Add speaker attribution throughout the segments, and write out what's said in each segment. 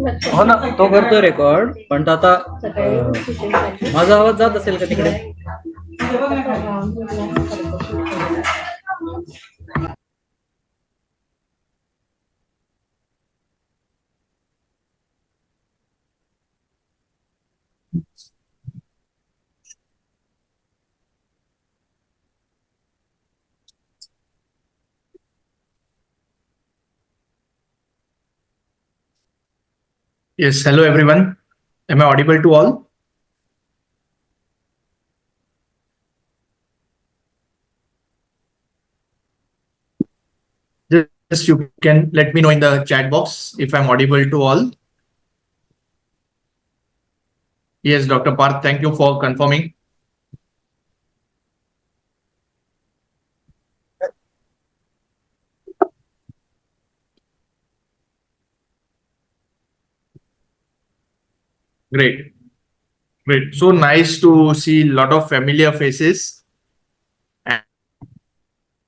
Speaker 1: हो ना, तो करतोय रेकॉर्ड, पण आता माझा आवाज जात असेल का तिकडे?
Speaker 2: Yes, hello everyone. Am I audible to all? Just you can let me know in the chat box if I'm audible to all. Yes, Dr. Parth, thank you for confirming. Great. Great. So nice to see a lot of familiar faces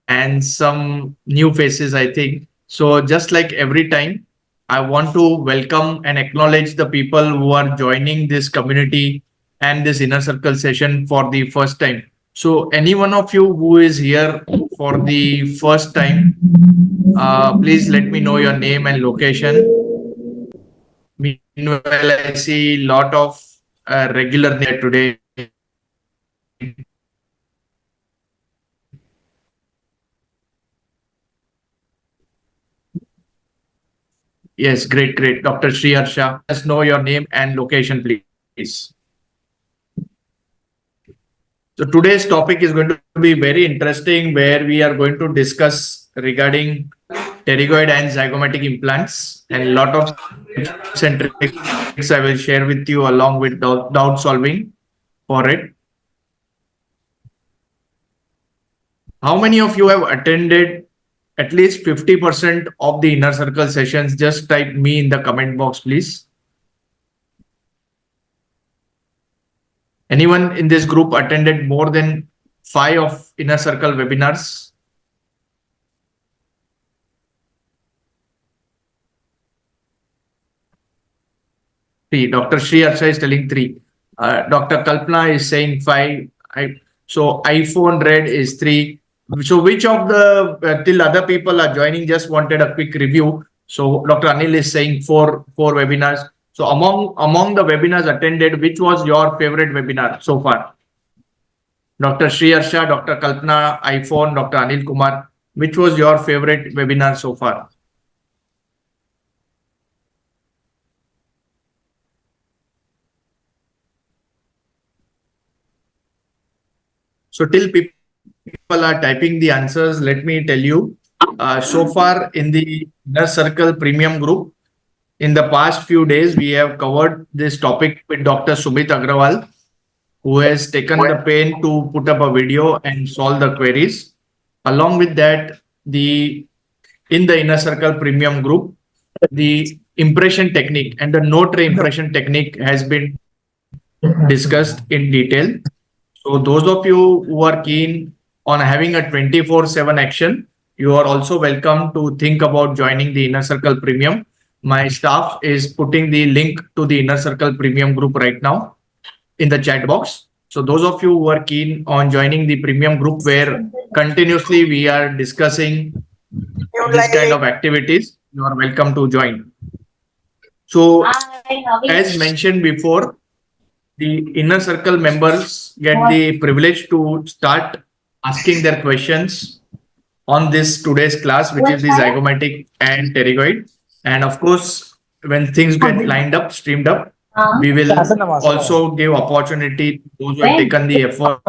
Speaker 2: and some new faces, I think. So just like every time, I want to welcome and acknowledge the people who are joining this community and this inner circle session for the first time. So any one of you who is here for the first time, please let me know your name and location. Meanwhile, I see a lot of regular there today. Yes, great, great. Dr. Sri Harsha, let us know your name and location, please. So today's topic is going to be very interesting, where we are going to discuss regarding pterygoid and zygomatic implants, and a lot of tips and tricks I will share with you along with doubt solving for it. How many of you have attended at least 50% of the inner circle sessions? Just type me in the comment box, please. Anyone in this group attended more than 5 of inner circle webinars? Three. Dr. Sri Harsha is telling 3. Dr. Kalpana is saying 5. So iPhone Red is 3. So which of the till other people are joining? Just wanted a quick review. So Dr. Anil is saying four webinars. So among the webinars attended, which was your favorite webinar so far? Dr. Sri Harsha, Dr. Kalpana, iPhone, Dr. Anil Kumar. Which was your favorite webinar so far? So till people are typing the answers, let me tell you, so far in the Inner Circle Premium Group, in the past few days, we have covered this topic with Dr. Sumit Agrawal, who has taken the pain to put up a video and solve the queries. Along with that, in the Inner Circle Premium Group, the impression technique and the note impression technique has been discussed in detail. So those of you who are keen on having a 24/7 action, you are also welcome to think about joining the Inner Circle Premium. My staff is putting the link to the Inner Circle Premium group right now in the chat box. So those of you who are keen on joining the premium group, where continuously we are discussing this kind of activities, you are welcome to join. So as mentioned before, the inner circle members get the privilege to start asking their questions on this today's class, which is the zygomatic and pterygoid. And of course, when things get lined up, streamed up, we will also give opportunity to those who have taken the effort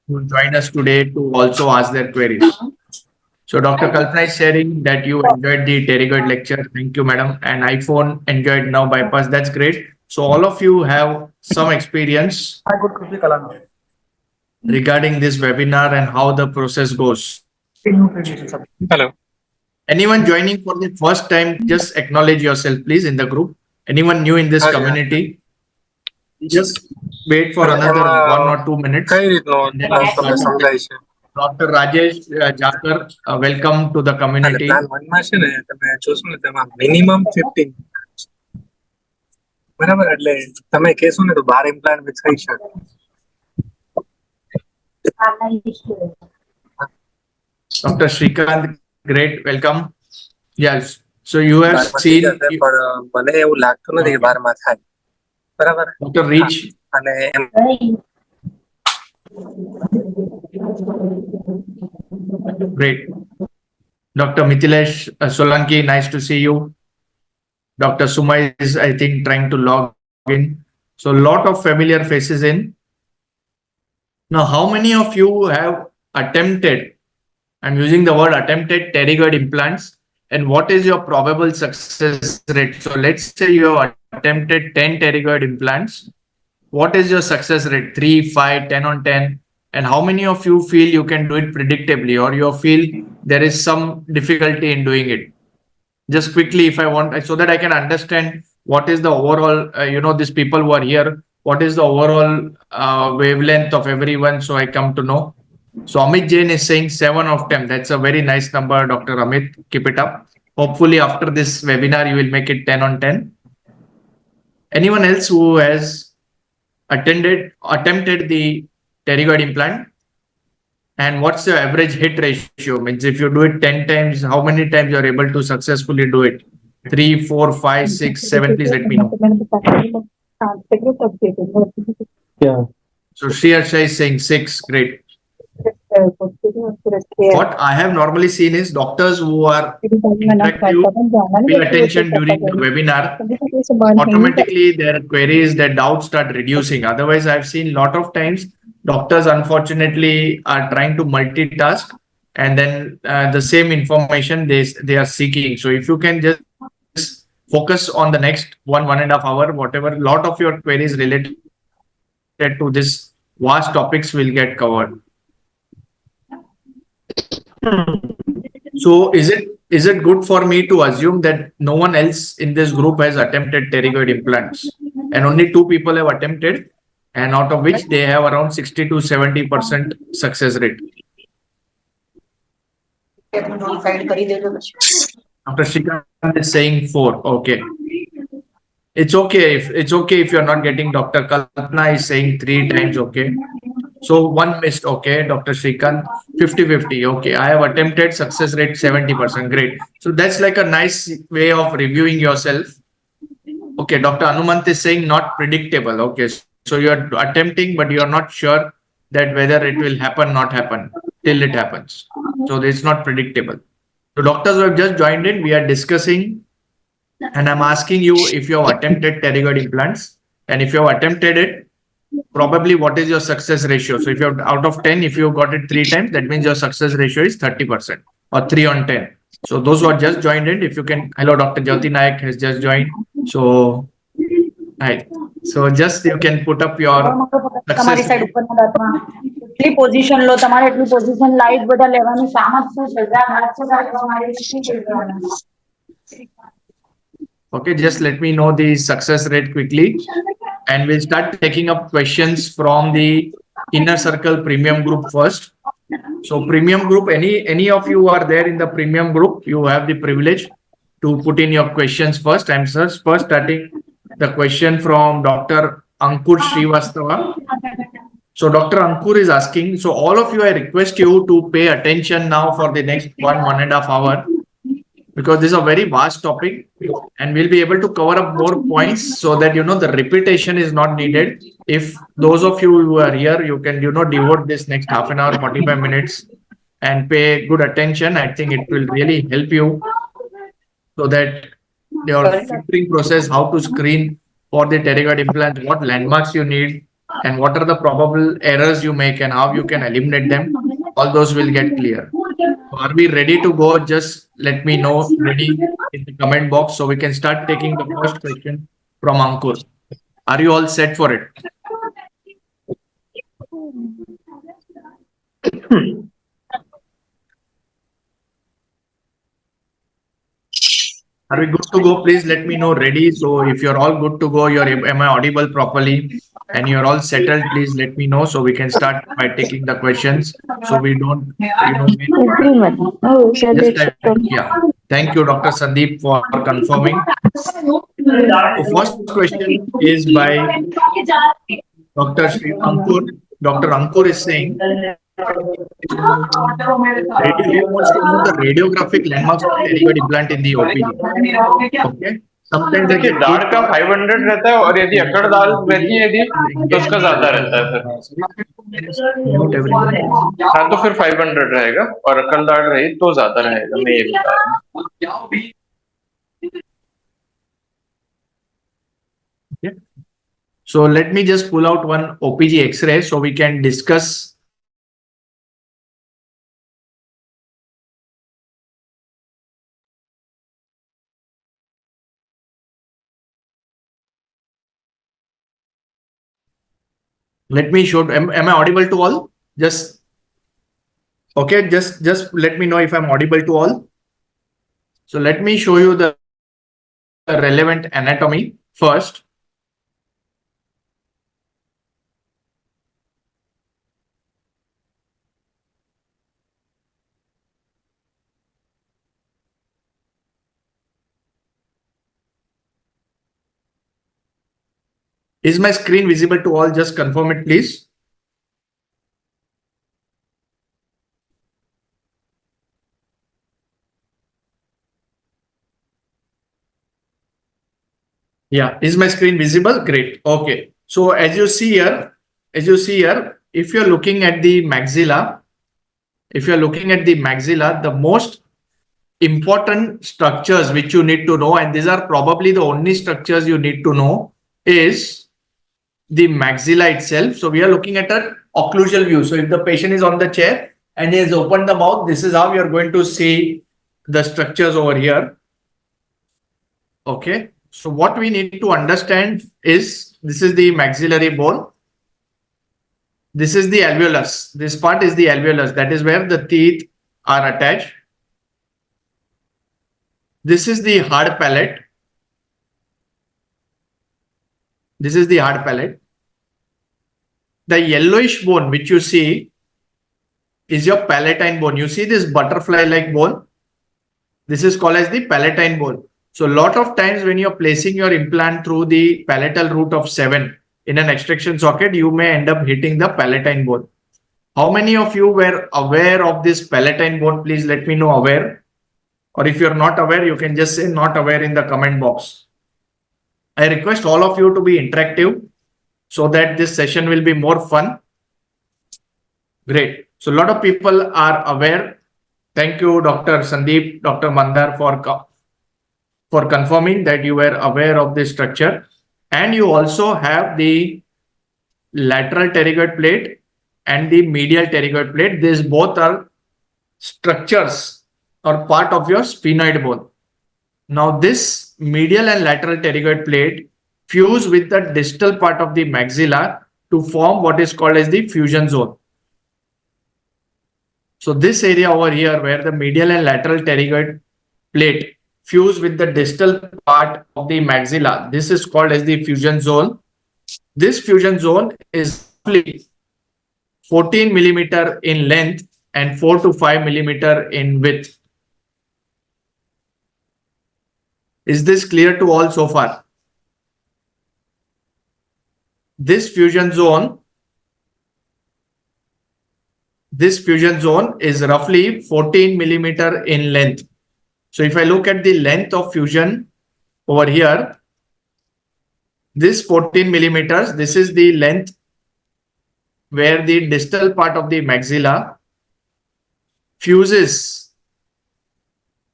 Speaker 2: to join us today to also ask their queries. So Dr. Kalpana is sharing that you enjoyed the pterygoid lecture. Thank you, madam. And iPhone enjoyed now bypass. That's great. So all of you have some experience regarding this webinar and how the process goes.
Speaker 3: Hello.
Speaker 2: Anyone joining for the first time, just acknowledge yourself, please, in the group. Anyone new in this community, just wait for another 1 or 2 minutes. Dr. Rajesh Jakar, welcome to the community.
Speaker 3: Minimum 15. બરાબર એટલે તમે કહેશો ને તો 12 implant બી થઈ શકે.
Speaker 2: Dr. Shrikant, great, welcome. Yes, so you have
Speaker 3: 12 માં થઈ
Speaker 2: seen
Speaker 3: જશે, પણ મને એવું લાગતું નથી કે 12 માં થાય. બરાબર.
Speaker 2: Dr. Reach.
Speaker 3: અને એમ
Speaker 2: Great. Dr. Mithilesh Solanki, nice to see you. Dr. Sumay is, I think, trying to log in. So, lot of familiar faces in. Now, how many of you have attempted, I'm using the word attempted pterygoid implants, and what is your probable success rate? So, let's say you have attempted 10 pterygoid implants. What is your success rate? 3, 5, 10 on 10? And how many of you feel you can do it predictably, or you feel there is some difficulty in doing it? Just quickly, if I want, so that I can understand what is the overall, these people who are here, what is the overall wavelength of everyone, so I come to know. So Amit Jain is saying 7 of 10. That's a very nice number, Dr. Amit. Keep it up. Hopefully, after this webinar, you will make it 10 on 10. Anyone else who has attempted the pterygoid implant? And what's the average hit ratio? Means if you do it 10 times, how many times you are able to successfully do it? 3, 4, 5, 6, 7, please let me know.
Speaker 1: Yeah.
Speaker 2: So Shriyarsha is saying 6, great. What I have normally seen is doctors who are interactive, pay attention during the webinar, automatically their queries, their doubts start reducing. Otherwise, I've seen a lot of times doctors unfortunately are trying to multitask, and then the same information they are seeking. So if you can just focus on the next 1.5 hour, whatever, lot of your queries related to this vast topics will get covered. So is it good for me to assume that no one else in this group has attempted pterygoid implants, and only 2 people have attempted, and out of which they have around 60 to 70% success rate? Dr. Shrikant is saying 4. Okay. It's okay if you're not getting. Dr. Kalpana is saying 3 times. Okay. So 1 missed. Okay. Dr. Shrikant, 50-50. Okay. I have attempted, success rate 70%. Great. So that's like a nice way of reviewing yourself. Okay. Dr. Anumant is saying not predictable. Okay. So you're attempting, but you're not sure that whether it will happen, not happen till it happens. So it's not predictable. So doctors who have just joined in, we are discussing, and I'm asking you if you have attempted pterygoid implants, and if you have attempted it, probably what is your success ratio? So if you have out of 10, if you got it 3 times, that means your success ratio is 30% or 3 on 10. So those who are just joined in, if you can, hello, Dr. Jyoti Nayak has just joined. So, hi. So just you can put up your success rate.
Speaker 4: એટલી position લો તમારે એટલી position light બધા લેવાની સામત શું છે હાથ છે તમારે શું કરવાનું.
Speaker 2: Okay, just let me know the success rate quickly, and we'll start taking up questions from the inner circle premium group first. So premium group, any of you are there in the premium group, you have the privilege to put in your questions first. I'm first starting the question from Dr. Ankur Srivastava. So Dr. Ankur is asking, so all of you, I request you to pay attention now for the next 1.5 hour, because this is a very vast topic, and we'll be able to cover up more points so that, the repetition is not needed. If those of you who are here, you can, devote this next half an hour, 45 minutes and pay good attention. I think it will really help you so that your filtering process, how to screen for the pterygoid implant, what landmarks you need, and what are the probable errors you make and how you can eliminate them, all those will get clear. Are we ready to go? Just let me know ready in the comment box so we can start taking the first question from Ankur. Are you all set for it? Are we good to go? Please let me know ready. So if you're all good to go, am I audible properly, and you're all settled, please let me know so we can start by taking the questions. So we don't, yeah. Thank you, Dr. Sandeep, for confirming. So first question is by Dr. Sri Ankur. Dr. Ankur is saying, he wants to know the radiographic landmarks of pterygoid implant in the OPD. Okay. Sometimes they
Speaker 5: देखिए
Speaker 2: get
Speaker 5: दाढ़ का 500 रहता है और यदि अकड़ दाल रहती है यदि तो उसका ज्यादा रहता है फिर
Speaker 2: Mute everyone.
Speaker 5: हाँ तो फिर 500 रहेगा और अकड़ दाढ़ रही तो ज्यादा रहेगा मैं ये बता रहा हूँ
Speaker 2: Okay. So let me just pull out one OPG X-ray so we can discuss. Let me show. Am I audible to all? Just okay. Just let me know if I'm audible to all. So let me show you the relevant anatomy first. Is my screen visible to all? Just confirm it, please. Yeah, is my screen visible? Great. Okay. So as you see here, if you're looking at the maxilla, the most important structures which you need to know, and these are probably the only structures you need to know, is the maxilla itself. So we are looking at an occlusal view. So if the patient is on the chair and he has opened the mouth, this is how you are going to see the structures over here. Okay. So what we need to understand is this is the maxillary bone. This is the alveolus. This part is the alveolus. That is where the teeth are attached. This is the hard palate. This is the hard palate. The yellowish bone which you see is your palatine bone. You see this butterfly-like bone? This is called as the palatine bone. So a lot of times when you're placing your implant through the palatal root of 7 in an extraction socket, you may end up hitting the palatine bone. How many of you were aware of this palatine bone? Please let me know aware. Or if you're not aware, you can just say not aware in the comment box. I request all of you to be interactive so that this session will be more fun. Great. So a lot of people are aware. Thank you, Dr. Sandeep, Dr. Mandar for confirming that you were aware of this structure. And you also have the lateral pterygoid plate and the medial pterygoid plate. These both are structures or part of your sphenoid bone. Now this medial and lateral pterygoid plate fuse with the distal part of the maxilla to form what is called as the fusion zone. So this area over here where the medial and lateral pterygoid plate fuse with the distal part of the maxilla, this is called as the fusion zone. This fusion zone is roughly 14 millimeter in length and 4 to 5 millimeter in width. Is this clear to all so far? This fusion zone is roughly 14 millimeter in length. So if I look at the length of fusion over here, this 14 millimeters, this is the length where the distal part of the maxilla fuses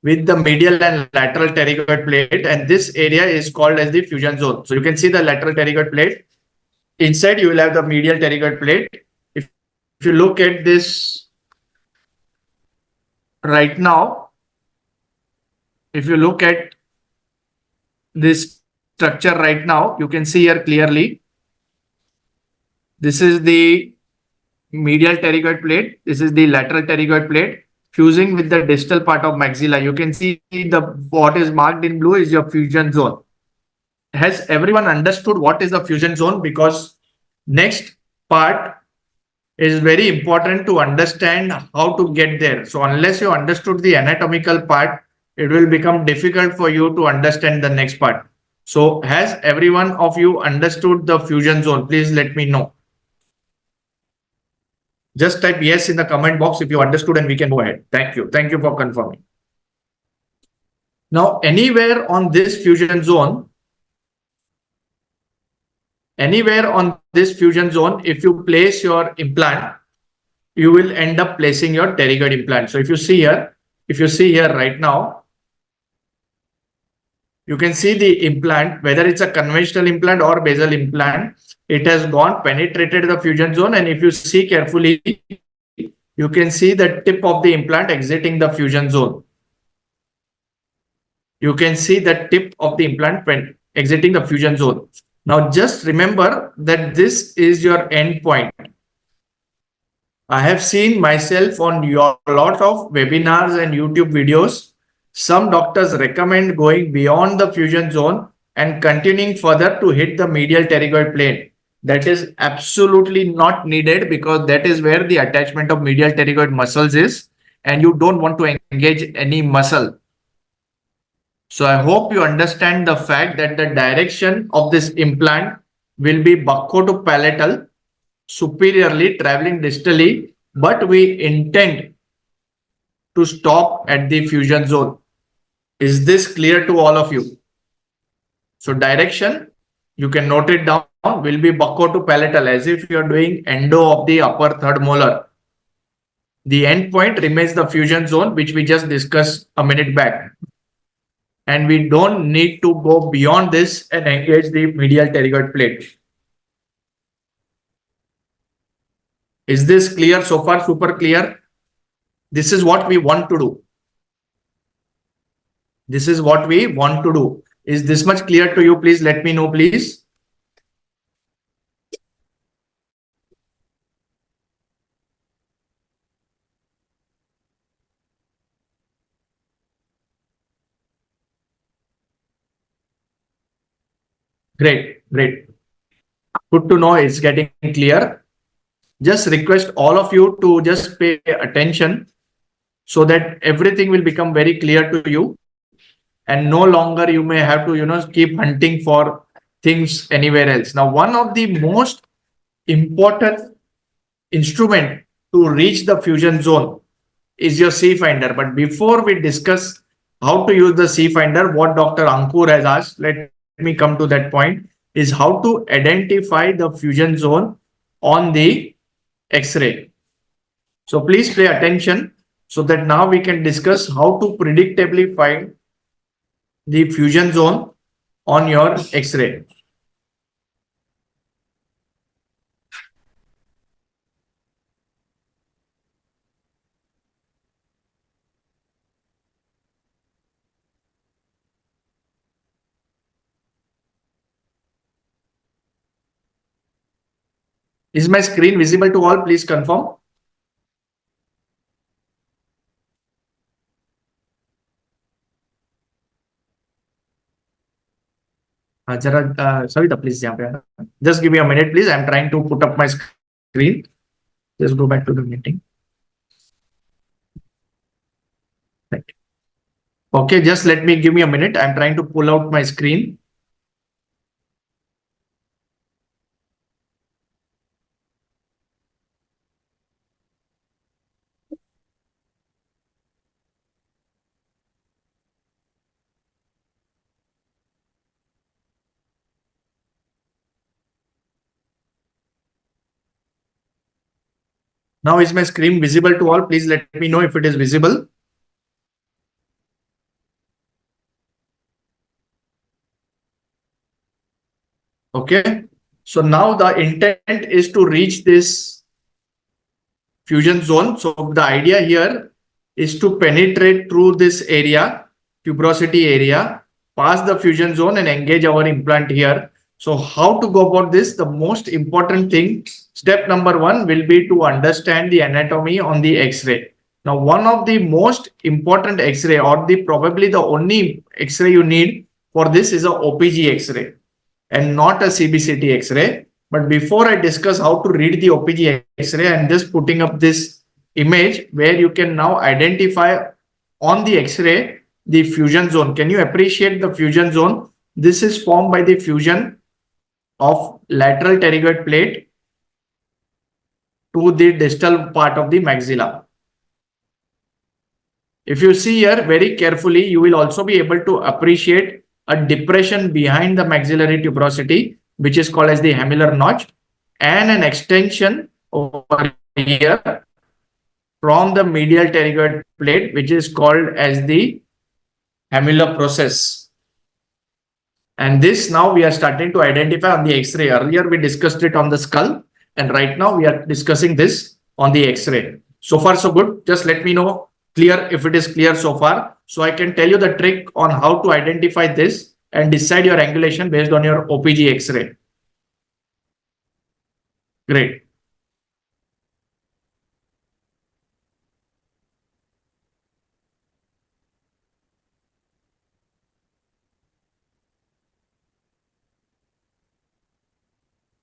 Speaker 2: with the medial and lateral pterygoid plate, and this area is called as the fusion zone. So you can see the lateral pterygoid plate. Inside you will have the medial pterygoid plate. If you look at this right now, if you look at this structure right now, you can see here clearly. This is the medial pterygoid plate. This is the lateral pterygoid plate fusing with the distal part of maxilla. You can see the what is marked in blue is your fusion zone. Has everyone understood what is the fusion zone? Because next part is very important to understand how to get there. So unless you understood the anatomical part, it will become difficult for you to understand the next part. So has every one of you understood the fusion zone? Please let me know. Just type yes in the comment box if you understood and we can go ahead. Thank you. Thank you for confirming. Now, anywhere on this fusion zone, if you place your implant, you will end up placing your pterygoid implant. So if you see here right now, you can see the implant, whether it's a conventional implant or basal implant, it has gone penetrated the fusion zone. And if you see carefully, you can see the tip of the implant exiting the fusion zone. You can see the tip of the implant exiting the fusion zone. Now, just remember that this is your end point. I have seen myself on your lot of webinars and YouTube videos. Some doctors recommend going beyond the fusion zone and continuing further to hit the medial pterygoid plane. That is absolutely not needed because that is where the attachment of medial pterygoid muscles is, and you don't want to engage any muscle. So I hope you understand the fact that the direction of this implant will be bucco-to-palatal, superiorly traveling distally, but we intend to stop at the fusion zone. Is this clear to all of you? So direction, you can note it down, will be bucco-to-palatal, as if you are doing endo of the upper third molar. The end point remains the fusion zone, which we just discussed a minute back. And we don't need to go beyond this and engage the medial pterygoid plate. Is this clear so far? Super clear. This is what we want to do. This is what we want to do. Is this much clear to you? Please let me know, please. Great, great. Good to know it's getting clear. Just request all of you to just pay attention so that everything will become very clear to you. And no longer you may have to, keep hunting for things anywhere else. Now, one of the most important instrument to reach the fusion zone is your C finder. But before we discuss how to use the C finder, what Dr. Ankur has asked, let me come to that point, is how to identify the fusion zone on the X-ray. So please pay attention so that now we can discuss how to predictably find the fusion zone on your X-ray. Is my screen visible to all? Please confirm. Savita, please just give me a minute, please. I'm trying to put up my screen. Just go back to the meeting. Right. Okay, just give me a minute. I'm trying to pull out my screen. Now is my screen visible to all? Please let me know if it is visible. Okay. So now the intent is to reach this fusion zone. So the idea here is to penetrate through this area, tuberosity area, pass the fusion zone and engage our implant here. So how to go about this? The most important thing, step number 1 will be to understand the anatomy on the X-ray. Now, one of the most important X-ray or probably the only X-ray you need for this is a OPG X-ray and not a CBCT X-ray. But before I discuss how to read the OPG X-ray, I'm just putting up this image where you can now identify on the X-ray the fusion zone. Can you appreciate the fusion zone? This is formed by the fusion of lateral pterygoid plate to the distal part of the maxilla. If you see here very carefully, you will also be able to appreciate a depression behind the maxillary tuberosity, which is called as the hamular notch, and an extension over here from the medial pterygoid plate, which is called as the hamular process. And this now we are starting to identify on the X-ray. Earlier we discussed it on the skull, and right now we are discussing this on the X-ray. So far so good. Just let me know clear if it is clear so far, so I can tell you the trick on how to identify this and decide your angulation based on your OPG X-ray. Great.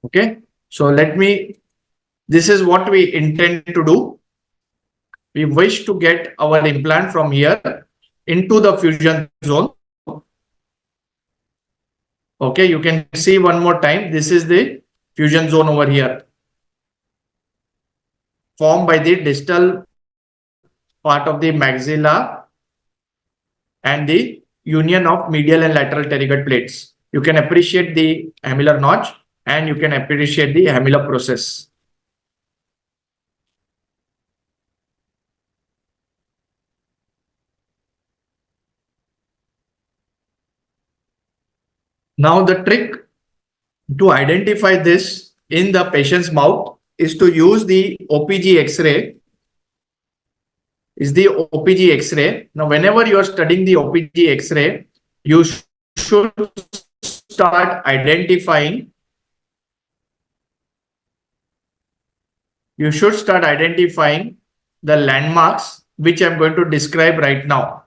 Speaker 2: Okay, so this is what we intend to do. We wish to get our implant from here into the fusion zone. Okay, you can see one more time. This is the fusion zone over here, formed by the distal part of the maxilla and the union of medial and lateral pterygoid plates. You can appreciate the hamular notch and you can appreciate the hamular process. Now the trick to identify this in the patient's mouth is to use the OPG X-ray. Now, whenever you are studying the OPG X-ray, you should start identifying. The landmarks which I'm going to describe right now.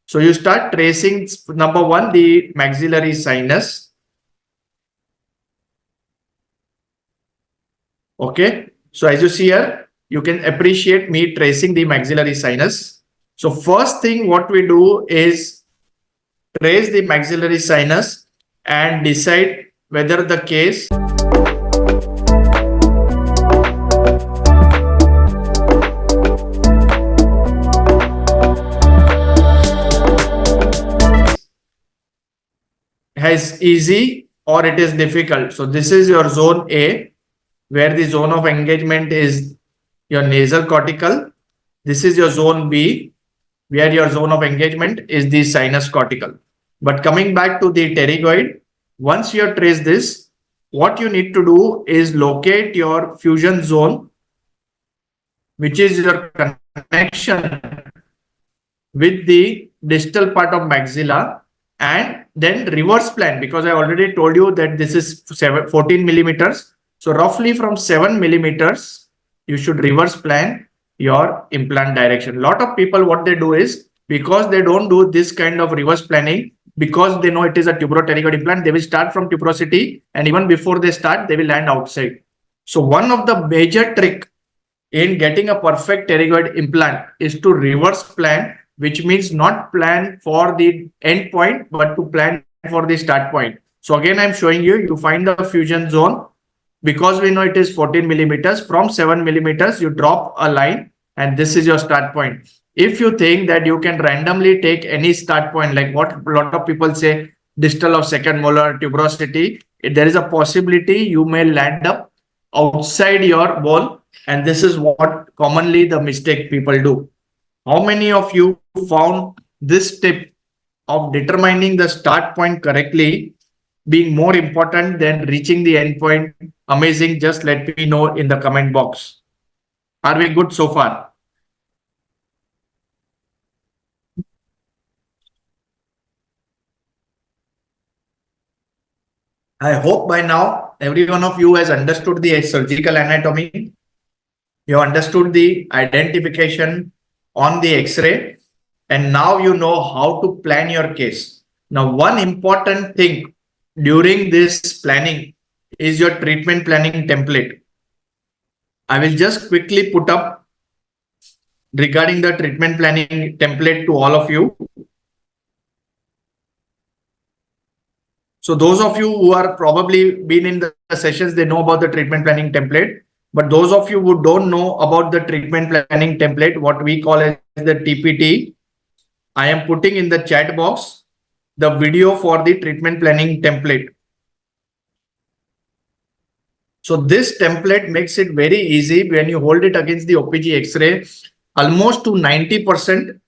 Speaker 2: So you start tracing, number one, the maxillary sinus. Okay, so as you see here, you can appreciate me tracing the maxillary sinus. So first thing what we do is trace the maxillary sinus and decide whether the case has easy or it is difficult. So this is your zone A, where the zone of engagement is your nasal cortical. This is your zone B, where your zone of engagement is the sinus cortical. But coming back to the pterygoid, once you have traced this, what you need to do is locate your fusion zone, which is your connection with the distal part of maxilla, and then reverse plan, because I already told you that this is 14 millimeters. So roughly from 7 millimeters, you should reverse plan your implant direction. A lot of people, what they do is, because they don't do this kind of reverse planning, because they know it is a tubero-pterygoid implant, they will start from tuberosity, and even before they start, they will land outside. So one of the major trick in getting a perfect pterygoid implant is to reverse plan, which means not plan for the end point, but to plan for the start point. So again, I'm showing you, you find the fusion zone. Because we know it is 14 millimeters, from 7 millimeters, you drop a line and this is your start point. If you think that you can randomly take any start point, like what a lot of people say, distal of second molar, tuberosity, there is a possibility you may land up outside your bone. And this is what commonly the mistake people do. How many of you found this tip of determining the start point correctly being more important than reaching the end point? Amazing. Just let me know in the comment box. Are we good so far? I hope by now every one of you has understood the surgical anatomy. You understood the identification on the X-ray, and now you know how to plan your case. Now, one important thing during this planning is your treatment planning template. I will just quickly put up regarding the treatment planning template to all of you. So those of you who are probably been in the sessions, they know about the treatment planning template. But those of you who don't know about the treatment planning template, what we call as the TPT, I am putting in the chat box the video for the treatment planning template. So this template makes it very easy. When you hold it against the OPG X-ray, almost to 90%,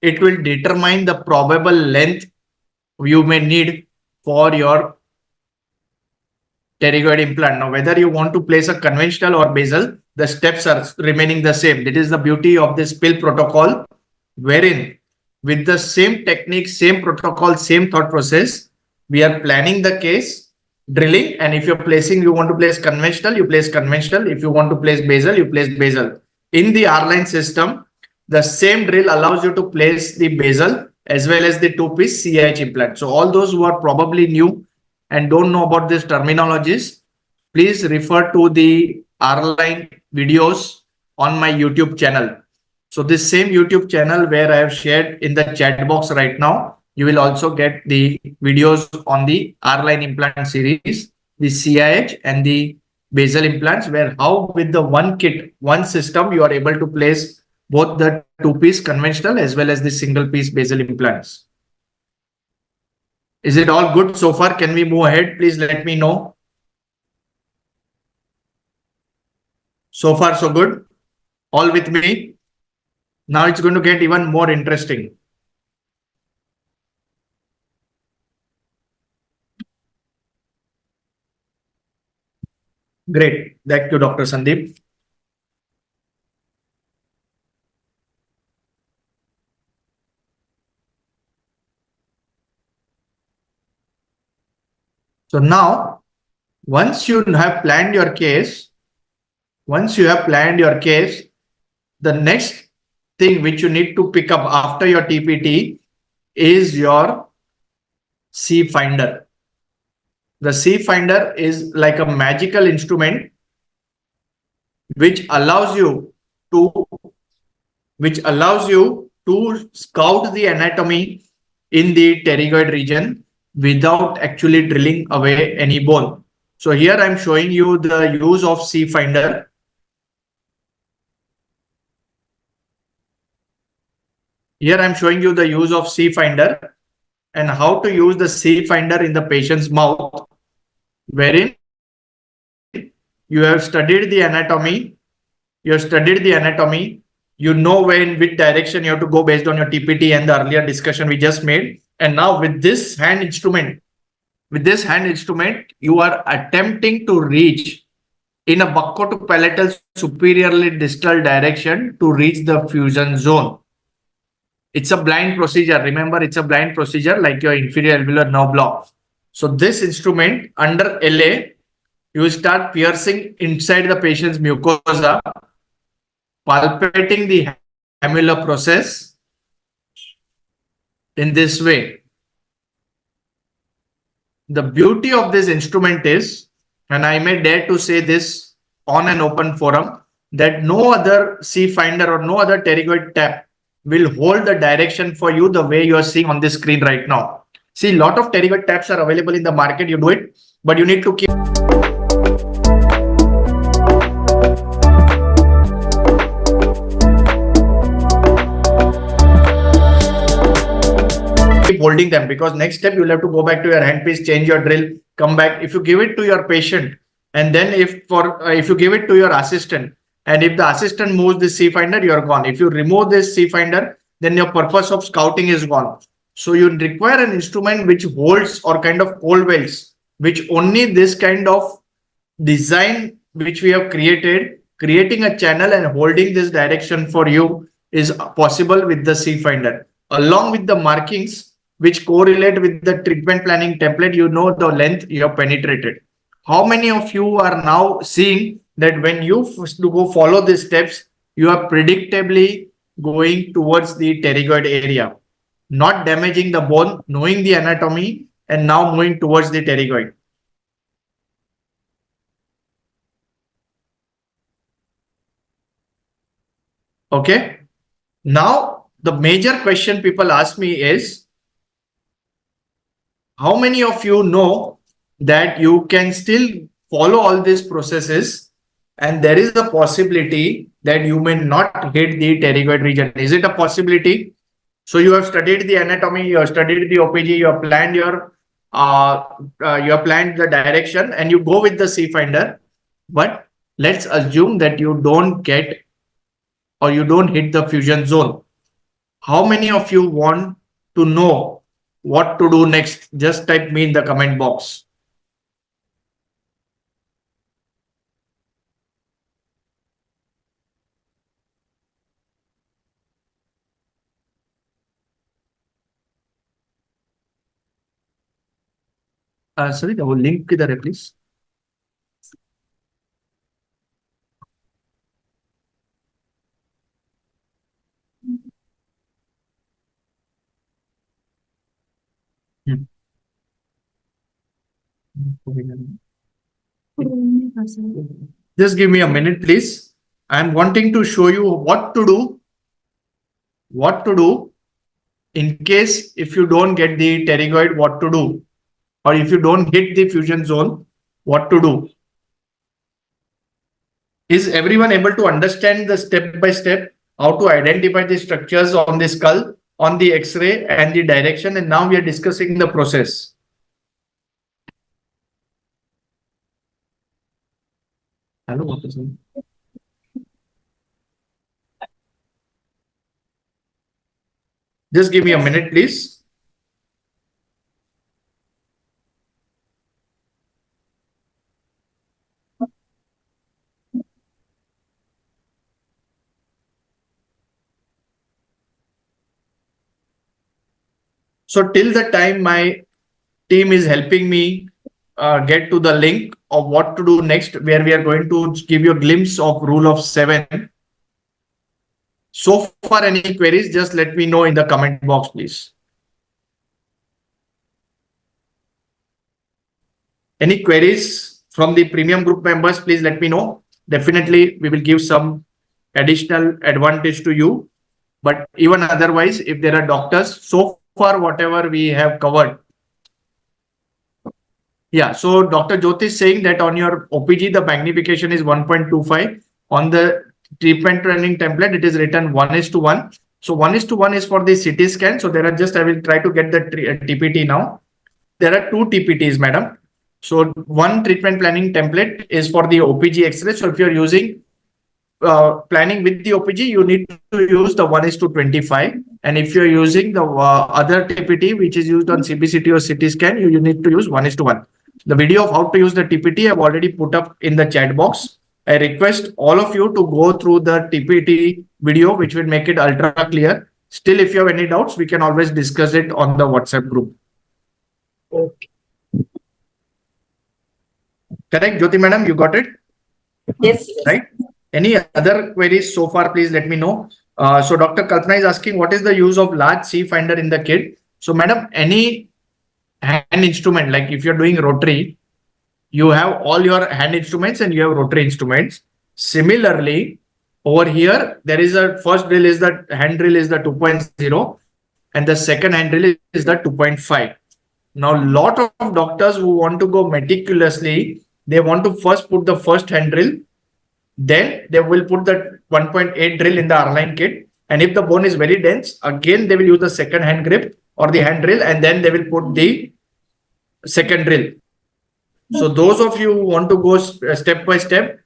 Speaker 2: it will determine the probable length you may need for your pterygoid implant. Now, whether you want to place a conventional or basal, the steps are remaining the same. That is the beauty of this pill protocol, wherein with the same technique, same protocol, same thought process, we are planning the case, drilling, and if you're placing, you want to place conventional, you place conventional. If you want to place basal, you place basal. In the R-line system, the same drill allows you to place the basal as well as the two-piece CIH implant. So all those who are probably new and don't know about these terminologies, please refer to the R-line videos on my YouTube channel. So this same YouTube channel where I have shared in the chat box right now, you will also get the videos on the R-line implant series, the CIH and the basal implants, where how with the one kit, one system, you are able to place both the two-piece conventional as well as the single-piece basal implants. Is it all good so far? Can we move ahead? Please let me know. So far, so good. All with me. Now it's going to get even more interesting. Great. Thank you, Dr. Sandeep. So now, once you have planned your case, the next thing which you need to pick up after your TPT is your C finder. The C finder is like a magical instrument which allows you to scout the anatomy in the pterygoid region without actually drilling away any bone. So here I'm showing you the use of C finder. Here I'm showing you the use of C finder and how to use the C finder in the patient's mouth, wherein you have studied the anatomy. You know in which direction you have to go based on your TPT and the earlier discussion we just made. And now with this hand instrument, you are attempting to reach in a bucco-to-palatal superiorly distal direction to reach the fusion zone. It's a blind procedure. Remember, it's a blind procedure like your inferior alveolar nerve block. So this instrument under LA, you will start piercing inside the patient's mucosa, palpating the hamular process in this way. The beauty of this instrument is, and I may dare to say this on an open forum, that no other C finder or no other pterygoid tap will hold the direction for you the way you are seeing on this screen right now. See, a lot of pterygoid taps are available in the market. You do it, but you need to keep holding them, because next step you'll have to go back to your handpiece, change your drill, come back. If you give it to your patient, and then if you give it to your assistant, and if the assistant moves the C finder, you're gone. If you remove this C finder, then your purpose of scouting is gone. So you require an instrument which holds or kind of cold welds, which only this kind of design which we have creating a channel and holding this direction for you is possible with the C finder, along with the markings which correlate with the treatment planning template. You know the length you have penetrated. How many of you are now seeing that when you go follow these steps, you are predictably going towards the pterygoid area, not damaging the bone, knowing the anatomy, and now moving towards the pterygoid. Okay. Now, the major question people ask me is, how many of you know that you can still follow all these processes and there is a possibility that you may not hit the pterygoid region? Is it a possibility? So you have studied the anatomy, you have studied the OPG, you have planned the direction, and you go with the C finder. But let's assume that you don't get or you don't hit the fusion zone. How many of you want to know what to do next? Just type me in the comment box. Sorry, the link किधर है please? Just give me a minute, please. I'm wanting to show you what to do. What to do in case if you don't get the pterygoid, what to do, or if you don't hit the fusion zone, what to do. Is everyone able to understand the step by step how to identify the structures on the skull, on the X-ray and the direction? And now we are discussing the process. Hello, what is it? Just give me a minute, please. So till the time my team is helping me get to the link of what to do next, where we are going to give you a glimpse of rule of 7. So far, any queries, just let me know in the comment box, please. Any queries from the premium group members, please let me know. Definitely, we will give some additional advantage to you. But even otherwise, if there are doctors, so far, whatever we have covered. Yeah, so Dr. Jyoti is saying that on your OPG, the magnification is 1.25. On the treatment training template, it is written 1:1. So 1:1 is for the CT scan. So there are just, I will try to get the TPT now. There are 2 TPTs, madam. So one treatment planning template is for the OPG X-ray. So if you're using planning with the OPG, you need to use the 1:25. And if you're using the other TPT, which is used on CBCT or CT scan, you need to use 1:1. The video of how to use the TPT I've already put up in the chat box. I request all of you to go through the TPT video, which will make it ultra clear. Still, if you have any doubts, we can always discuss it on the WhatsApp group. Okay. Correct, Jyoti madam, you got it?
Speaker 4: Yes.
Speaker 2: Right? Any other queries so far, please let me know. So Dr. Kalpana is asking, what is the use of large C finder in the kit? So madam, any hand instrument, like if you're doing rotary, you have all your hand instruments and you have rotary instruments. Similarly, over here, there is a first drill is the hand drill is the 2.0 and the second hand drill is the 2.5. Now, a lot of doctors who want to go meticulously, they want to first put the first hand drill, then they will put the 1.8 drill in the R-line kit. And if the bone is very dense, again, they will use the second hand grip or the hand drill, and then they will put the second drill. So those of you who want to go step by step,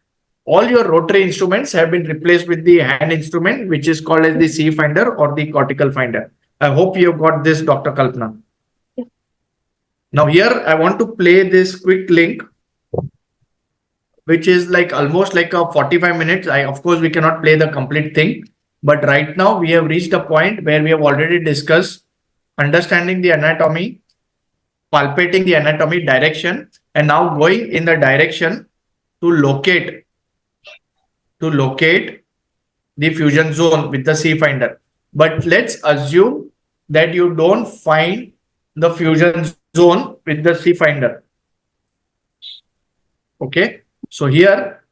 Speaker 2: all your rotary instruments have been replaced with the hand instrument, which is called as the C finder or the cortical finder. I hope you have got this, Dr. Kalpana. Now here, I want to play this quick link, which is like almost like a 45 minutes. Of course, we cannot play the complete thing, but right now we have reached a point where we have already discussed understanding the anatomy, palpating the anatomy, direction, and now going in the direction to locate the fusion zone with the C finder. But let's assume that you don't find the fusion zone with the C finder. Okay, so here,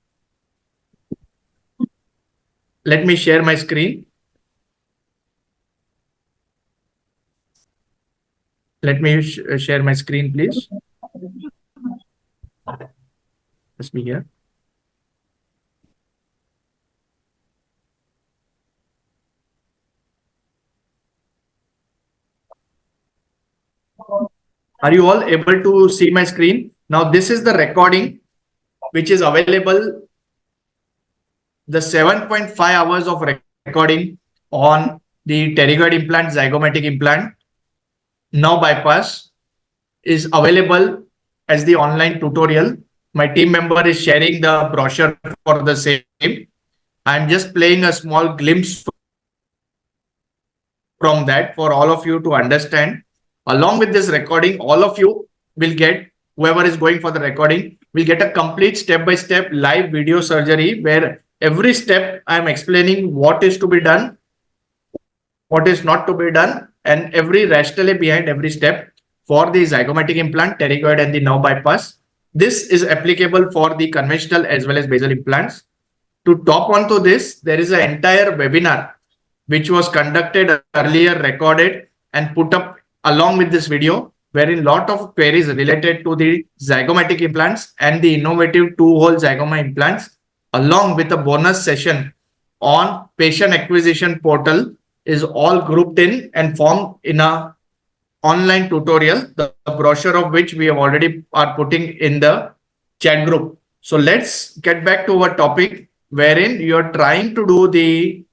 Speaker 2: let me share my screen. Let me share my screen, please. Just be here. Are you all able to see my screen? Now, this is the recording which is available, the 7.5 hours of recording on the pterygoid implant, zygomatic implant, now bypass, is available as the online tutorial. My team member is sharing the brochure for the same. I'm just playing a small glimpse from that for all of you to understand. Along with this recording, all of you will get, whoever is going for the recording, will get a complete step-by-step live video surgery where every step I'm explaining what is to be done, what is not to be done, and every rationale behind every step for the zygomatic implant, pterygoid, and the nerve bypass. This is applicable for the conventional as well as basal implants. To top onto this, there is an entire webinar which was conducted earlier, recorded, and put up along with this video, wherein a lot of queries related to the zygomatic implants and the innovative two-hole zygoma implants, along with a bonus session on patient acquisition portal, is all grouped in and formed in a online tutorial, the brochure of which we have already are putting in the chat group. So let's get back to our topic, wherein you are trying to do the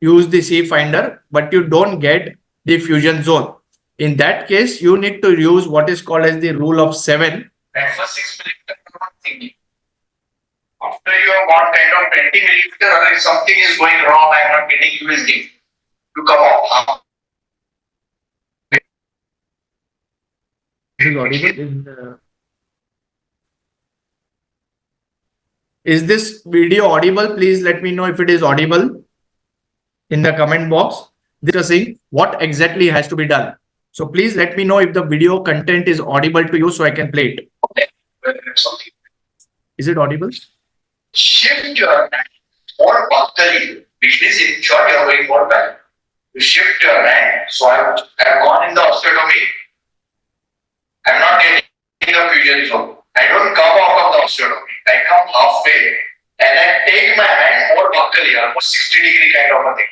Speaker 2: use the C finder, but you don't get the fusion zone. In that case, you need to use what is called as the rule of 7.
Speaker 6: And for 6 minutes, I'm not thinking. After you have got kind of pending lifter, or if something is going wrong, I'm not getting USD. You come out.
Speaker 2: Is audible? Is this video audible? Please let me know if it is audible in the comment box, discussing what exactly has to be done. So please let me know if the video content is audible to you so I can play it. Is it audible?
Speaker 6: Shift your hand more buckily, which means in short, you are going more back. You shift your hand. So I have gone in the osteotomy. I'm not getting the fusion zone. I don't come out of the osteotomy. I come halfway and I take my hand more buckily, almost 60-degree kind of a thing.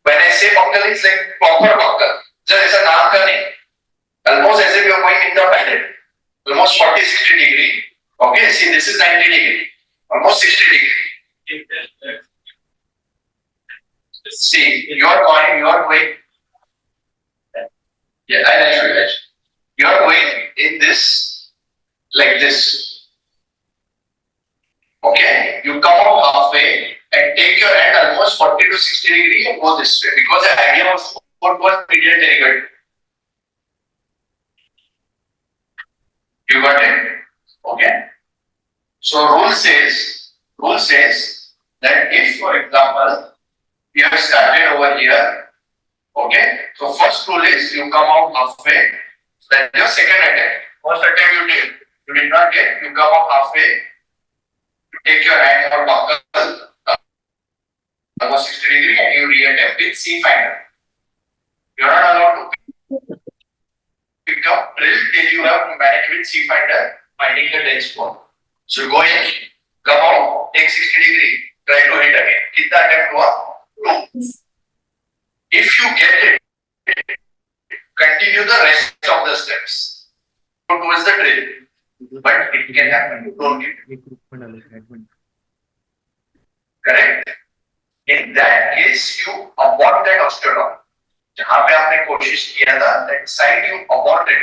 Speaker 6: When I say buckle, it's like proper buckle. Just a naam ka nahi. Almost as if you are going in the padded. Almost 40-60 degree. Okay, see, this is 90 degree. Almost 60 degree. See, you are going. Yeah, I'll show you. You are going in this, like this. Okay, you come out halfway and take your hand almost 40 to 60 degree and go this way, because the idea was what was medial pterygoid. You got it? Okay. So rule says that if, for example, you have started over here, okay. So first rule is you come out halfway. That's your second attempt. First attempt you did not get. You come out halfway. You take your hand or buckle almost 60 degree and you re-attempt with C finder. You are not allowed to pick up drill till you have managed with C finder finding the dead spot. So go in, come out, take 60 degree, try to hit again. Kitna attempt hua? 2. If you get it, continue the rest of the steps. Go towards the drill. But it can happen, you don't get it. Correct? In that case, you abort that osteotomy. जहाँ पे आपने कोशिश किया था, that side you abort it.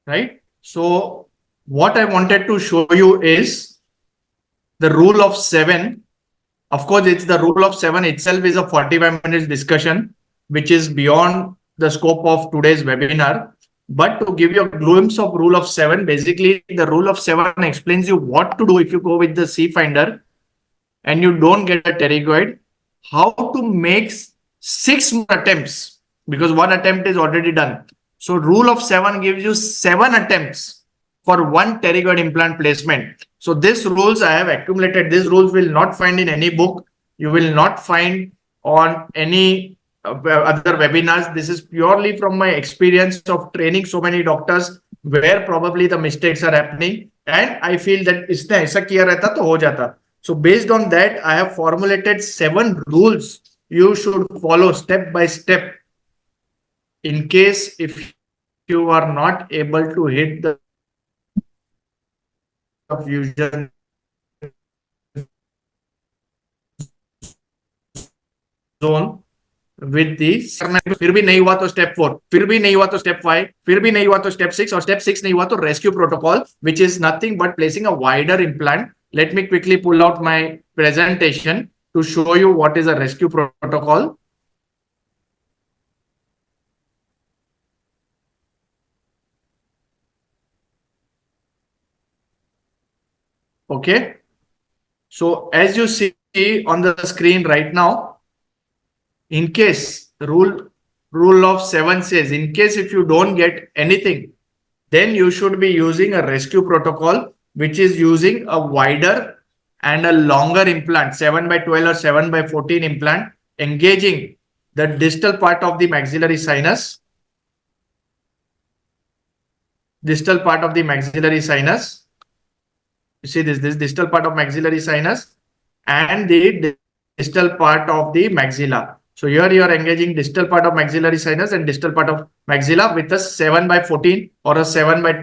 Speaker 2: Right? So what I wanted to show you is the rule of 7. Of course, it's the rule of 7 itself is a 45 minutes discussion, which is beyond the scope of today's webinar. But to give you a glimpse of rule of 7, basically the rule of 7 explains you what to do if you go with the C finder and you don't get a pterygoid, how to make 6 more attempts, because 1 attempt is already done. So rule of 7 gives you 7 attempts for 1 pterygoid implant placement. So these rules I have accumulated. These rules will not find in any book. You will not find on any other webinars. This is purely from my experience of training so many doctors where probably the mistakes are happening, and I feel that इसने ऐसा किया रहता तो हो जाता. So based on that, I have formulated 7 rules you should follow step by step in case if you are not able to hit the fusion zone with the फिर भी नहीं हुआ तो स्टेप 4, फिर भी नहीं हुआ तो स्टेप 5, फिर भी नहीं हुआ तो स्टेप 6, और स्टेप 6 नहीं हुआ तो rescue protocol, which is nothing but placing a wider implant. Let me quickly pull out my presentation to show you what is a rescue protocol. Okay, so as you see on the screen right now, in case rule of 7 says, in case if you don't get anything, then you should be using a rescue protocol, which is using a wider and a longer implant, 7 by 12 or 7 by 14 implant, engaging the distal part of the maxillary sinus, distal part of the maxillary sinus. You see this distal part of maxillary sinus and the distal part of the maxilla. So here you are engaging distal part of maxillary sinus and distal part of maxilla with a 7 by 14 or a 7 by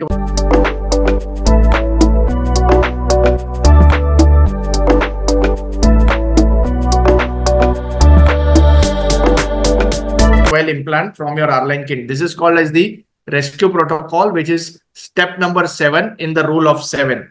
Speaker 2: 12 implant from your R-line kit. This is called as the rescue protocol, which is step number 7 in the rule of 7.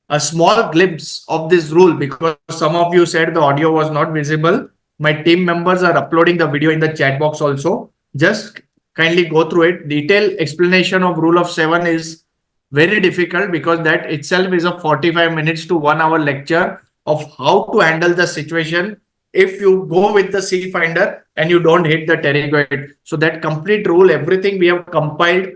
Speaker 2: A small glimpse of this rule, because some of you said the audio was not visible. My team members are uploading the video in the chat box also. Just kindly go through it. Detailed explanation of rule of 7 is very difficult because that itself is a 45 minutes to 1 hour lecture of how to handle the situation if you go with the C finder and you don't hit the pterygoid. So that complete rule, everything we have compiled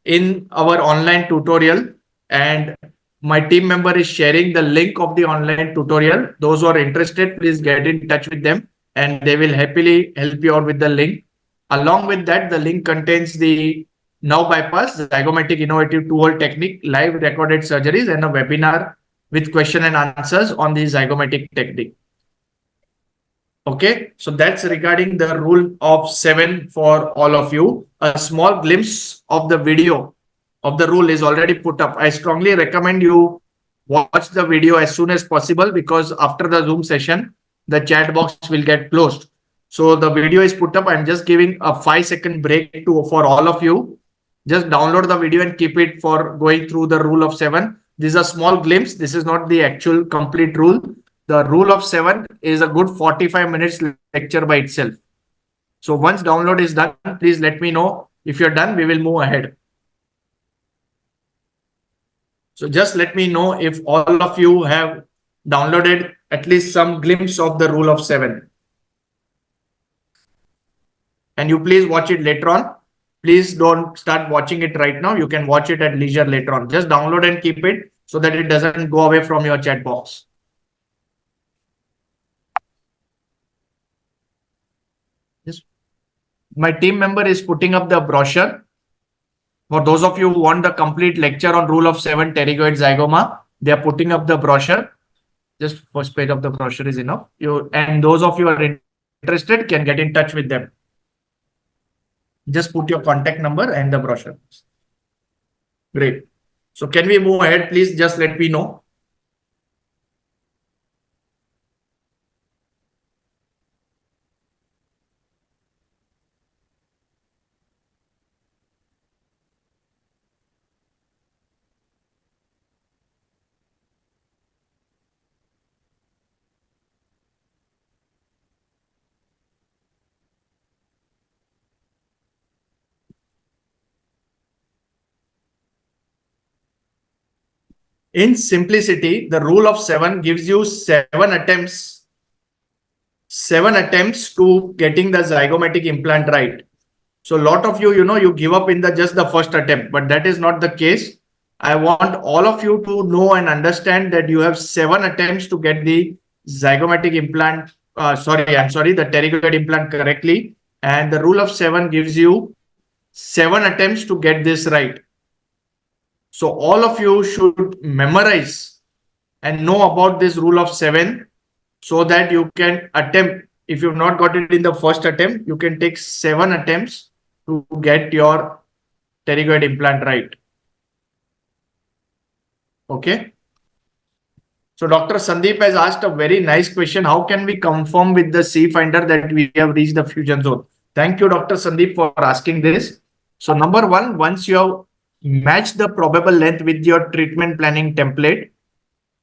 Speaker 2: in our online tutorial, and my team member is sharing the link of the online tutorial. Those who are interested, please get in touch with them and they will happily help you out with the link. Along with that, the link contains the now bypass, the zygomatic innovative 2-hole technique, live recorded surgeries, and a webinar with question and answers on the zygomatic technique. Okay, so that's regarding the rule of 7 for all of you. A small glimpse of the video of the rule is already put up. I strongly recommend you watch the video as soon as possible because after the Zoom session, the chat box will get closed. So the video is put up. I'm just giving a 5-second break for all of you. Just download the video and keep it for going through the rule of 7. This is a small glimpse. This is not the actual complete rule. The rule of 7 is a good 45 minutes lecture by itself. So once download is done, please let me know. If you're done, we will move ahead. So just let me know if all of you have downloaded at least some glimpse of the rule of 7. And you please watch it later on. Please don't start watching it right now. You can watch it at leisure later on. Just download and keep it so that it doesn't go away from your chat box. Yes. My team member is putting up the brochure. For those of you who want the complete lecture on rule of 7 pterygoid zygoma, they are putting up the brochure. Just first page of the brochure is enough. And those of you who are interested can get in touch with them. Just put your contact number and the brochure. Great. So can we move ahead? Please just let me know. In simplicity, the rule of 7 gives you 7 attempts to getting the zygomatic implant right. So a lot of you, you give up in just the first attempt, but that is not the case. I want all of you to know and understand that you have 7 attempts to get the zygomatic implant I'm sorry, the pterygoid implant correctly. And the rule of 7 gives you 7 attempts to get this right. So all of you should memorize and know about this rule of 7 so that you can attempt. If you've not got it in the first attempt, you can take 7 attempts to get your pterygoid implant right. Okay. So Dr. Sandeep has asked a very nice question. How can we confirm with the C finder that we have reached the fusion zone? Thank you, Dr. Sandeep, for asking this. So number one, once you have matched the probable length with your treatment planning template,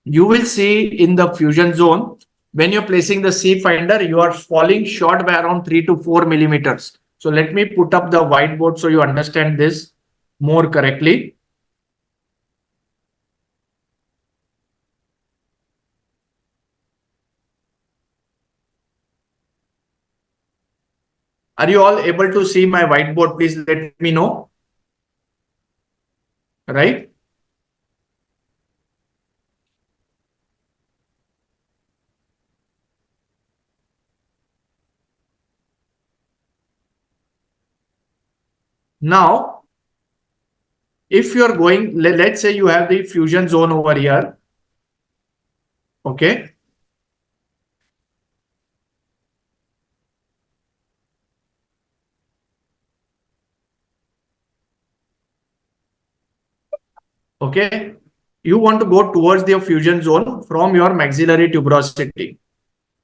Speaker 2: you will see in the fusion zone, when you're placing the C finder, you are falling short by around 3 to 4 millimeters. So let me put up the whiteboard so you understand this more correctly. Are you all able to see my whiteboard? Please let me know. Right? Now, if you are going, let's say you have the fusion zone over here. Okay. Okay. You want to go towards the fusion zone from your maxillary tuberosity.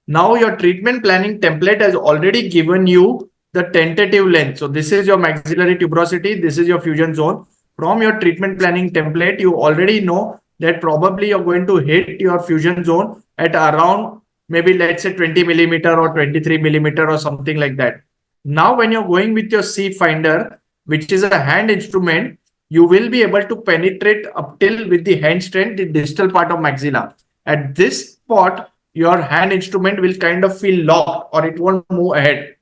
Speaker 2: Now your treatment planning template has already given you the tentative length. So this is your maxillary tuberosity. This is your fusion zone. From your treatment planning template, you already know that probably you're going to hit your fusion zone at around maybe let's say 20 millimeter or 23 millimeter or something like that. Now, when you're going with your C finder, which is a hand instrument, you will be able to penetrate up till with the hand strength, the distal part of maxilla. At this spot, your hand instrument will kind of feel locked or it won't move ahead,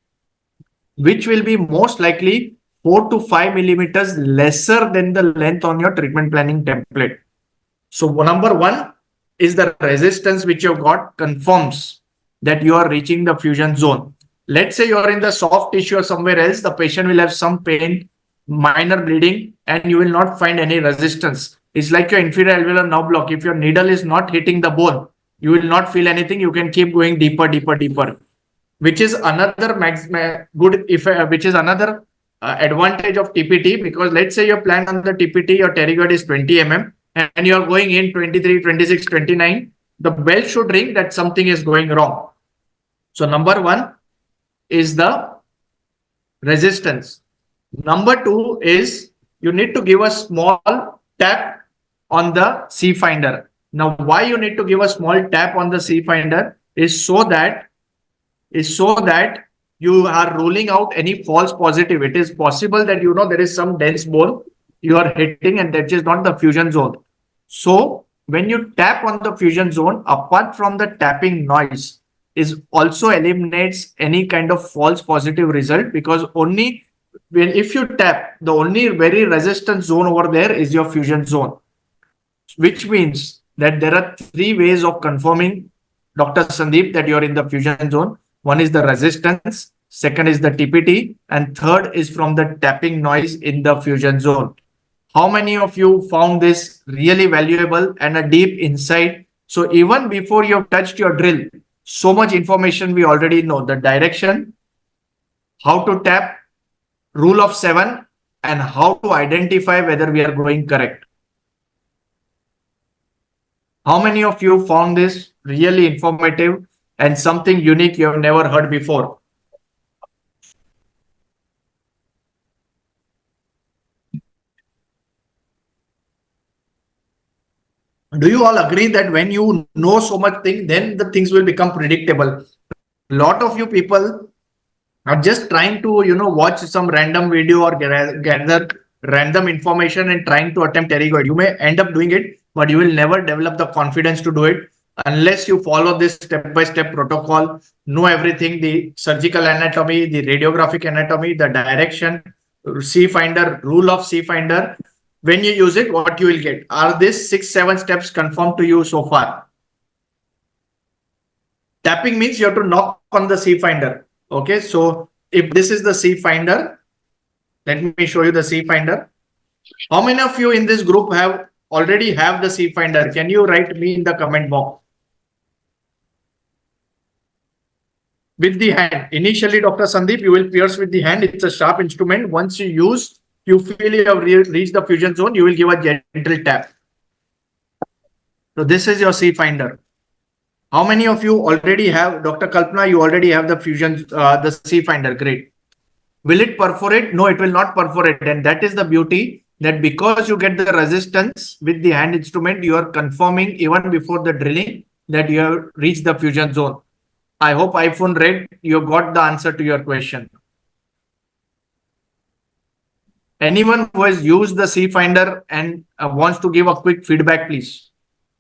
Speaker 2: which will be most likely 4 to 5 millimeters lesser than the length on your treatment planning template. So number one is the resistance which you've got confirms that you are reaching the fusion zone. Let's say you're in the soft tissue or somewhere else, the patient will have some pain, minor bleeding, and you will not find any resistance. It's like your inferior alveolar nerve block. If your needle is not hitting the bone, you will not feel anything. You can keep going deeper, deeper, deeper, which is another which is another advantage of TPT, because let's say your plan on the TPT, your pterygoid is 20 mm and you're going in 23, 26, 29, the bell should ring that something is going wrong. So number one is the resistance. Number two is you need to give a small tap on the C finder. Now, why you need to give a small tap on the C finder is so that you are ruling out any false positive. It is possible that there is some dense bone you are hitting and that is not the fusion zone. So when you tap on the fusion zone, apart from the tapping noise, is also eliminates any kind of false positive result, because only if you tap, the only very resistant zone over there is your fusion zone, which means that there are 3 ways of confirming, Dr. Sandeep, that you're in the fusion zone. One is the resistance, second is the TPT, and third is from the tapping noise in the fusion zone. How many of you found this really valuable and a deep insight? So even before you've touched your drill, so much information we already know: the direction, how to tap, rule of 7, and how to identify whether we are going correct. How many of you found this really informative and something unique you have never heard before? Do you all agree that when you know so much thing, then the things will become predictable? A lot of you people are just trying to, watch some random video or gather random information and trying to attempt pterygoid. You may end up doing it, but you will never develop the confidence to do it unless you follow this step-by-step protocol, know everything, the surgical anatomy, the radiographic anatomy, the direction, C finder, rule of C finder. When you use it, what you will get? Are these 6-7 steps confirmed to you so far? Tapping means you have to knock on the C finder. Okay, so if this is the C finder, let me show you the C finder. How many of you in this group have already have the C finder? Can you write me in the comment box? With the hand. Initially, Dr. Sandeep, you will pierce with the hand. It's a sharp instrument. Once you use, you feel you have reached the fusion zone, you will give a gentle tap. So this is your C finder. How many of you already have, Dr. Kalpana, you already have the fusion, the C finder? Great. Will it perforate? No, it will not perforate. And that is the beauty, that because you get the resistance with the hand instrument, you are confirming even before the drilling that you have reached the fusion zone. I hope iPhone Red, you got the answer to your question. Anyone who has used the C finder and wants to give a quick feedback, please.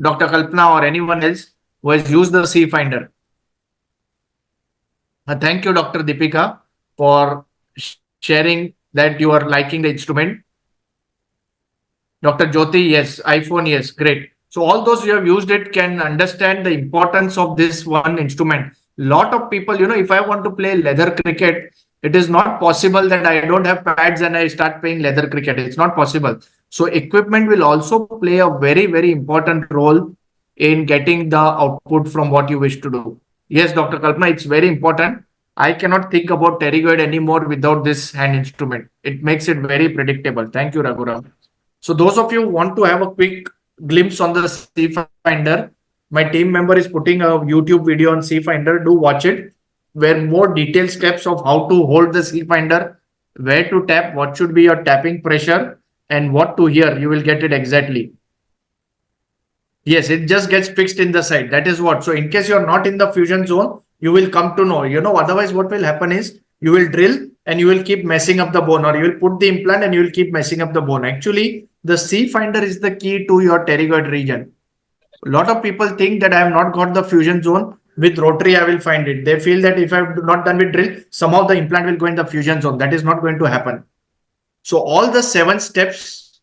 Speaker 2: Dr. Kalpana or anyone else who has used the C finder. Thank you, Dr. Deepika, for sharing that you are liking the instrument. Dr. Jyoti, yes. iPhone, yes. Great. So all those who have used it can understand the importance of this one instrument. Lot of people, if I want to play leather cricket, it is not possible that I don't have pads and I start playing leather cricket. It's not possible. So equipment will also play a very, very important role in getting the output from what you wish to do. Yes, Dr. Kalpana, it's very important. I cannot think about pterygoid anymore without this hand instrument. It makes it very predictable. Thank you, Raghuram. So those of you who want to have a quick glimpse on the C finder, my team member is putting a YouTube video on C finder. Do watch it, where more detailed steps of how to hold the C finder, where to tap, what should be your tapping pressure, and what to hear. You will get it exactly. Yes, it just gets fixed in the side. That is what. So in case you're not in the fusion zone, you will come to know. Otherwise what will happen is you will drill and you will keep messing up the bone, or you will put the implant and you will keep messing up the bone. Actually, the C finder is the key to your pterygoid region. A lot of people think that I have not got the fusion zone. With rotary, I will find it. They feel that if I have not done with drill, somehow the implant will go in the fusion zone. That is not going to happen. So all the 7 steps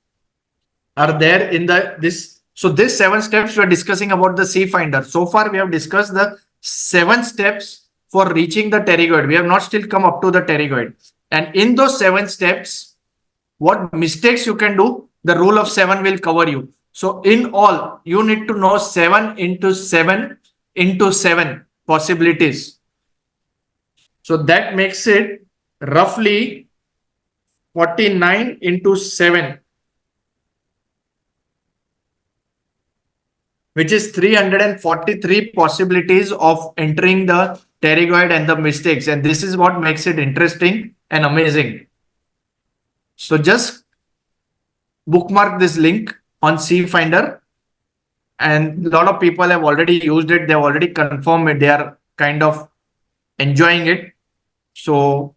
Speaker 2: are there in this. So these 7 steps we are discussing about the C finder. So far we have discussed the 7 steps for reaching the pterygoid. We have not still come up to the pterygoid. And in those 7 steps, what mistakes you can do, the rule of 7 will cover you. So in all, you need to know 7 into 7 into 7 possibilities. So that makes it roughly 49 into 7, which is 343 possibilities of entering the pterygoid and the mistakes. And this is what makes it interesting and amazing. So just bookmark this link on C finder, and a lot of people have already used it. They've already confirmed it. They are kind of enjoying it. So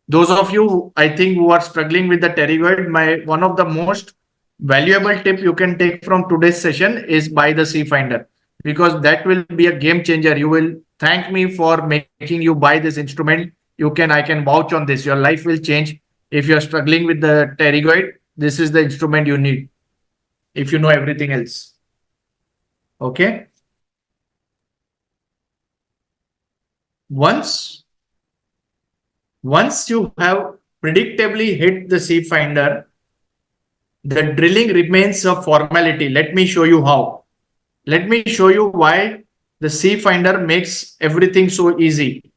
Speaker 2: those of you, I think, who are struggling with the pterygoid, one of the most valuable tip you can take from today's session is buy the C finder, because that will be a game changer. You will thank me for making you buy this instrument. I can vouch on this. Your life will change. If you're struggling with the pterygoid, this is the instrument you need, if you know everything else. Okay. Once you have predictably hit the C finder, the drilling remains a formality. Let me show you how. Let me show you why the C finder makes everything so easy.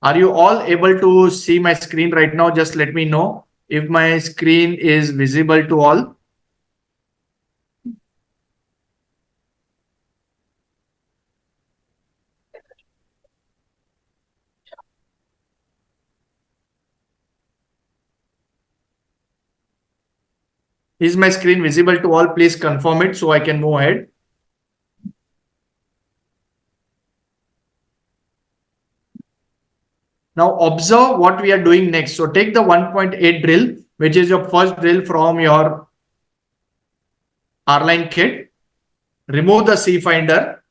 Speaker 2: Are you all able to see my screen right now? Just let me know if my screen is visible to all. Is my screen visible to all? Please confirm it so I can move ahead. Now observe what we are doing next. So take the 1.8 drill, which is your first drill from your R-line kit. Remove the C finder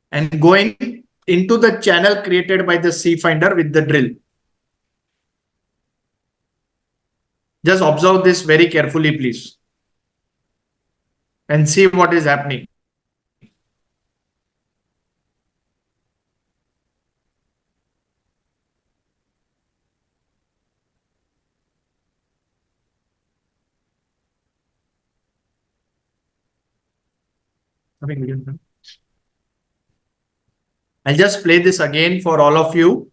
Speaker 2: and going into the channel created by the C finder with the drill. Just observe this very carefully, please. and see what is happening. I'll just play this again for all of you.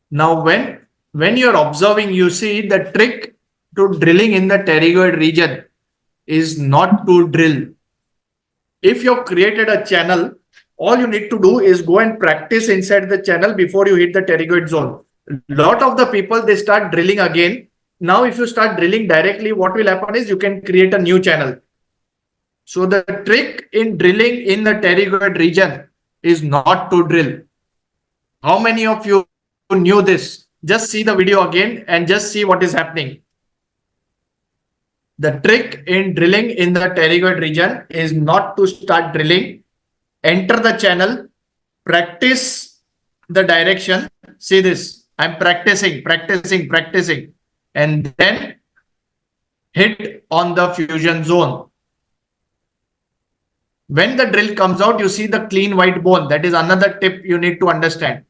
Speaker 2: Now, when you're observing, you see the trick to drilling in the pterygoid region is not to drill. If you've created a channel, all you need to do is go and practice inside the channel before you hit the pterygoid zone. Lot of the people, they start drilling again. Now, if you start drilling directly, what will happen is you can create a new channel. So the trick in drilling in the pterygoid region is not to drill. How many of you knew this? Just see the video again and just see what is happening. The trick in drilling in the pterygoid region is not to start drilling. Enter the channel, practice the direction. See this, I'm practicing, and then hit on the fusion zone. When the drill comes out, you see the clean white bone. That is another tip you need to understand.